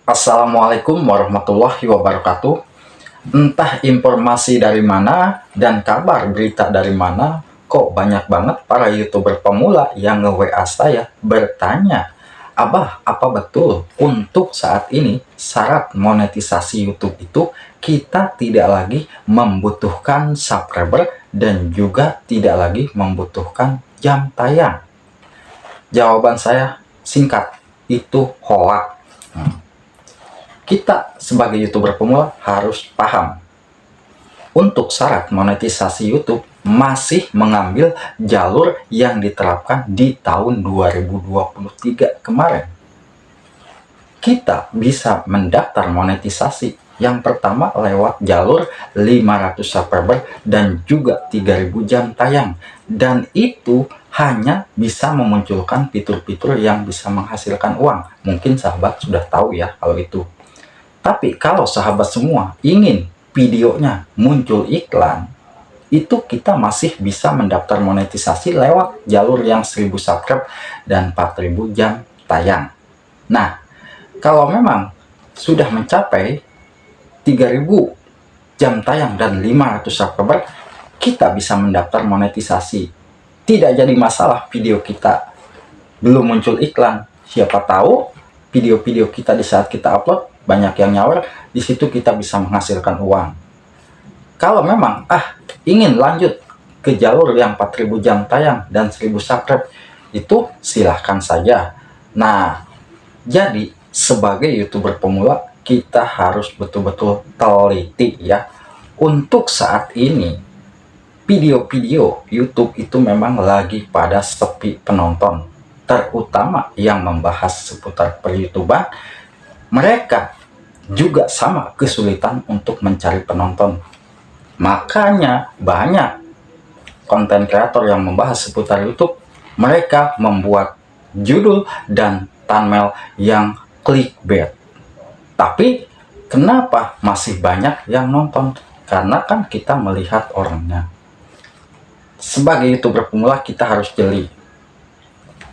Assalamualaikum warahmatullahi wabarakatuh. Entah informasi dari mana dan kabar berita dari mana, kok banyak banget para YouTuber pemula yang nge-WA saya bertanya, "Abah, apa betul untuk saat ini syarat monetisasi YouTube itu kita tidak lagi membutuhkan subscriber dan juga tidak lagi membutuhkan jam tayang?" Jawaban saya singkat, itu hoax. Kita sebagai YouTuber pemula harus paham untuk syarat monetisasi YouTube masih mengambil jalur yang diterapkan di tahun 2023 kemarin. Kita bisa mendaftar monetisasi yang pertama lewat jalur 500 subscriber dan juga 3000 jam tayang, dan itu hanya bisa memunculkan fitur-fitur yang bisa menghasilkan uang. Mungkin sahabat sudah tahu ya kalau itu. Tapi kalau sahabat semua ingin videonya muncul iklan, itu kita masih bisa mendaftar monetisasi lewat jalur yang 1000 subscribe dan 4000 jam tayang. Nah, kalau memang sudah mencapai 3000 jam tayang dan 500 subscriber, kita bisa mendaftar monetisasi. Tidak jadi masalah video kita belum muncul iklan. Siapa tahu video-video kita di saat kita upload banyak yang nyawer, di situ kita bisa menghasilkan uang. Kalau memang ingin lanjut ke jalur yang 4000 jam tayang dan 1000 subscribe, itu silahkan saja. Nah, jadi sebagai YouTuber pemula kita harus betul-betul teliti ya. Untuk saat ini video-video YouTube itu memang lagi pada sepi penonton, terutama yang membahas seputar per-YouTuber. Mereka juga sama kesulitan untuk mencari penonton. Makanya banyak konten kreator yang membahas seputar YouTube, mereka membuat judul dan thumbnail yang clickbait. Tapi kenapa masih banyak yang nonton? Karena kan kita melihat orangnya. Sebagai YouTuber pemula kita harus jeli.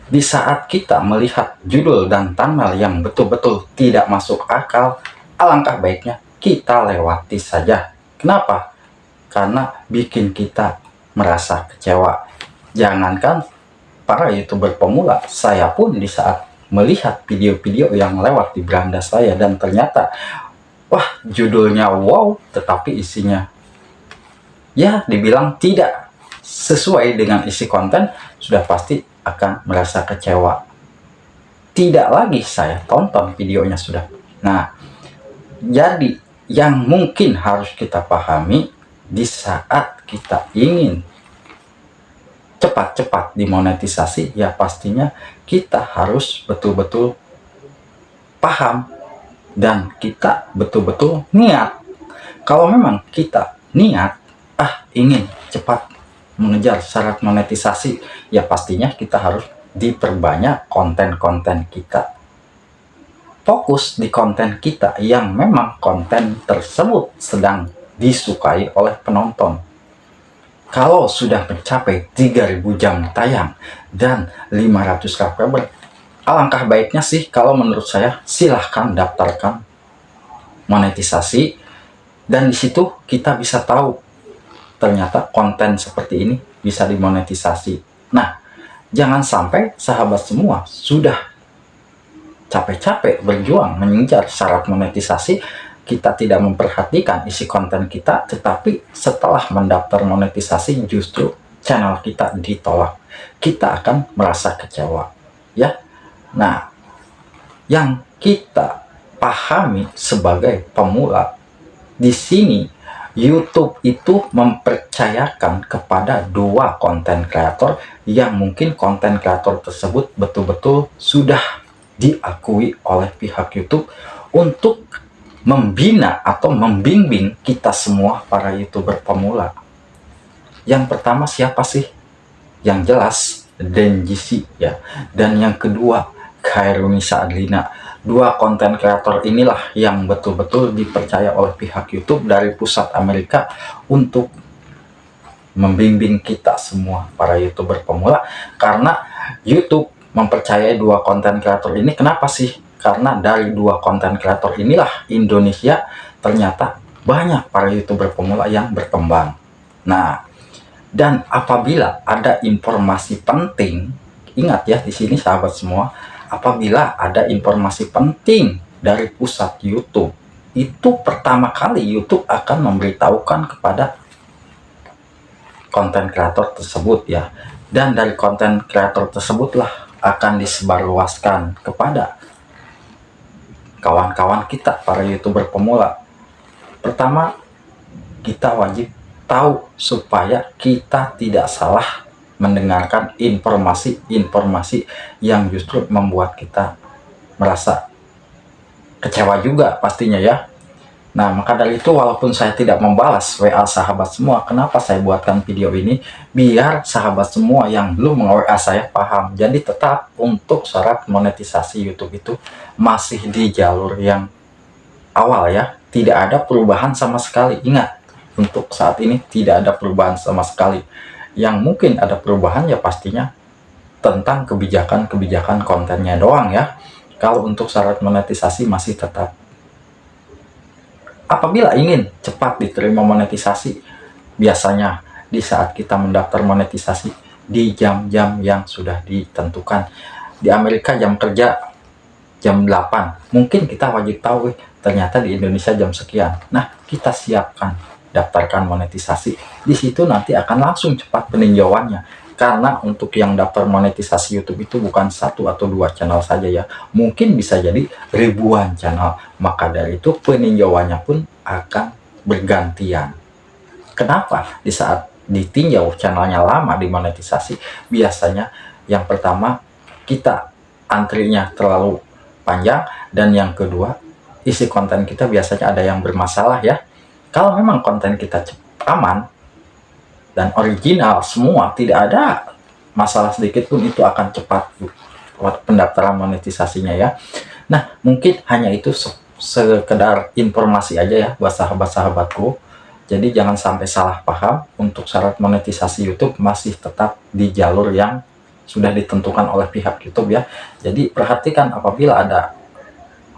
Di saat kita melihat judul dan thumbnail yang betul-betul tidak masuk akal, alangkah baiknya kita lewati saja. Kenapa? Karena bikin kita merasa kecewa. Jangankan para YouTuber pemula, saya pun di saat melihat video-video yang lewat di beranda saya dan ternyata wah, judulnya wow, tetapi isinya ya dibilang tidak sesuai dengan isi konten, sudah pasti akan merasa kecewa. Tidak lagi saya tonton videonya sudah. Nah, jadi yang mungkin harus kita pahami di saat kita ingin cepat-cepat dimonetisasi, ya pastinya kita harus betul-betul paham dan kita betul-betul niat. Kalau memang kita niat ingin cepat mengejar syarat monetisasi, ya pastinya kita harus diperbanyak konten-konten kita. Fokus di konten kita yang memang konten tersebut sedang disukai oleh penonton. Kalau sudah mencapai 3000 jam tayang dan 500 subscriber, alangkah baiknya sih kalau menurut saya silahkan daftarkan monetisasi, dan di situ kita bisa tahu ternyata konten seperti ini bisa dimonetisasi. Nah, jangan sampai sahabat semua sudah capek-capek berjuang mengejar syarat monetisasi, kita tidak memperhatikan isi konten kita, tetapi setelah mendaftar monetisasi justru channel kita ditolak. Kita akan merasa kecewa ya. Nah, yang kita pahami sebagai pemula di sini, YouTube itu mempercayakan kepada dua konten kreator yang mungkin konten kreator tersebut betul-betul sudah diakui oleh pihak YouTube untuk membina atau membimbing kita semua para YouTuber pemula. Yang pertama siapa sih? Yang jelas Denjisi ya, dan yang kedua Khairunisa Adlina. Dua konten kreator inilah yang betul-betul dipercaya oleh pihak YouTube dari pusat Amerika untuk membimbing kita semua para YouTuber pemula. Karena YouTube mempercayai dua konten kreator ini, kenapa sih? Karena dari dua konten kreator inilah Indonesia ternyata banyak para YouTuber pemula yang berkembang. Nah, dan apabila ada informasi penting, ingat ya di sini sahabat semua, apabila ada informasi penting dari pusat YouTube, itu pertama kali YouTube akan memberitahukan kepada konten kreator tersebut ya. Dan dari konten kreator tersebutlah akan disebarluaskan kepada kawan-kawan kita para YouTuber pemula. Pertama, kita wajib tahu supaya kita tidak salah mendengarkan informasi-informasi yang justru membuat kita merasa kecewa juga pastinya ya. Nah, maka dari itu walaupun saya tidak membalas WA sahabat semua, kenapa saya buatkan video ini? Biar sahabat semua yang belum meng-WA saya paham. Jadi tetap untuk syarat monetisasi YouTube itu masih di jalur yang awal ya. Tidak ada perubahan sama sekali. Ingat, untuk saat ini tidak ada perubahan sama sekali. Yang mungkin ada perubahan ya pastinya tentang kebijakan-kebijakan kontennya doang ya. Kalau untuk syarat monetisasi masih tetap. Apabila ingin cepat diterima monetisasi, biasanya di saat kita mendaftar monetisasi di jam-jam yang sudah ditentukan. Di Amerika jam kerja jam 8, mungkin kita wajib tahu ternyata di Indonesia jam sekian. Nah, kita siapkan, daftarkan monetisasi. Di situ nanti akan langsung cepat peninjauannya. Karena untuk yang daftar monetisasi YouTube itu bukan 1 atau 2 channel saja ya. Mungkin bisa jadi ribuan channel. Maka dari itu peninjauannya pun akan bergantian. Kenapa? Di saat ditinjau channelnya lama dimonetisasi, biasanya yang pertama kita antrinya terlalu panjang, dan yang kedua isi konten kita biasanya ada yang bermasalah ya. Kalau memang konten kita aman dan original semua, tidak ada masalah sedikit pun, itu akan cepat pendaftaran monetisasinya ya. Nah, mungkin hanya itu sekedar informasi aja ya buat sahabat-sahabatku. Jadi jangan sampai salah paham, untuk syarat monetisasi YouTube masih tetap di jalur yang sudah ditentukan oleh pihak YouTube ya. Jadi perhatikan apabila ada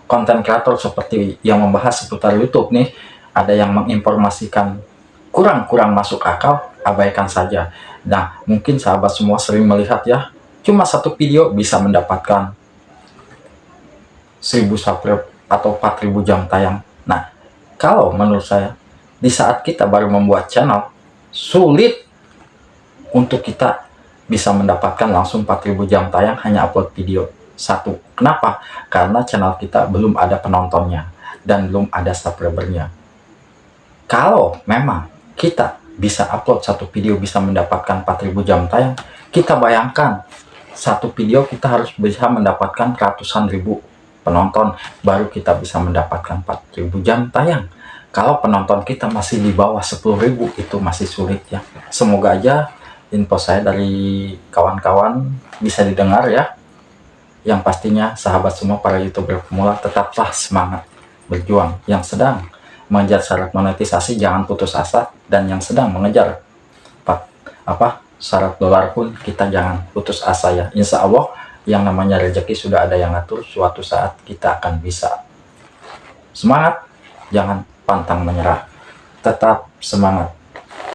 konten kreator seperti yang membahas seputar YouTube nih, ada yang menginformasikan kurang masuk akal, abaikan saja. Nah, mungkin sahabat semua sering melihat ya, cuma satu video bisa mendapatkan 1000 subscribe atau 4000 jam tayang. Nah, kalau menurut saya, di saat kita baru membuat channel, sulit untuk kita bisa mendapatkan langsung 4000 jam tayang hanya upload video satu. Kenapa? Karena channel kita belum ada penontonnya dan belum ada subscribernya. Kalau memang kita bisa upload satu video bisa mendapatkan 4000 jam tayang, kita bayangkan satu video kita harus bisa mendapatkan ratusan ribu penonton baru kita bisa mendapatkan 4000 jam tayang. Kalau penonton kita masih di bawah 10.000, itu masih sulit ya. Semoga aja info saya dari kawan-kawan bisa didengar ya. Yang pastinya sahabat semua para YouTuber pemula, tetaplah semangat berjuang. Yang sedang mengejar syarat monetisasi jangan putus asa, dan yang sedang mengejar syarat dolar pun kita jangan putus asa ya. Insya Allah yang namanya rezeki sudah ada yang ngatur, suatu saat kita akan bisa. Semangat, jangan pantang menyerah, tetap semangat.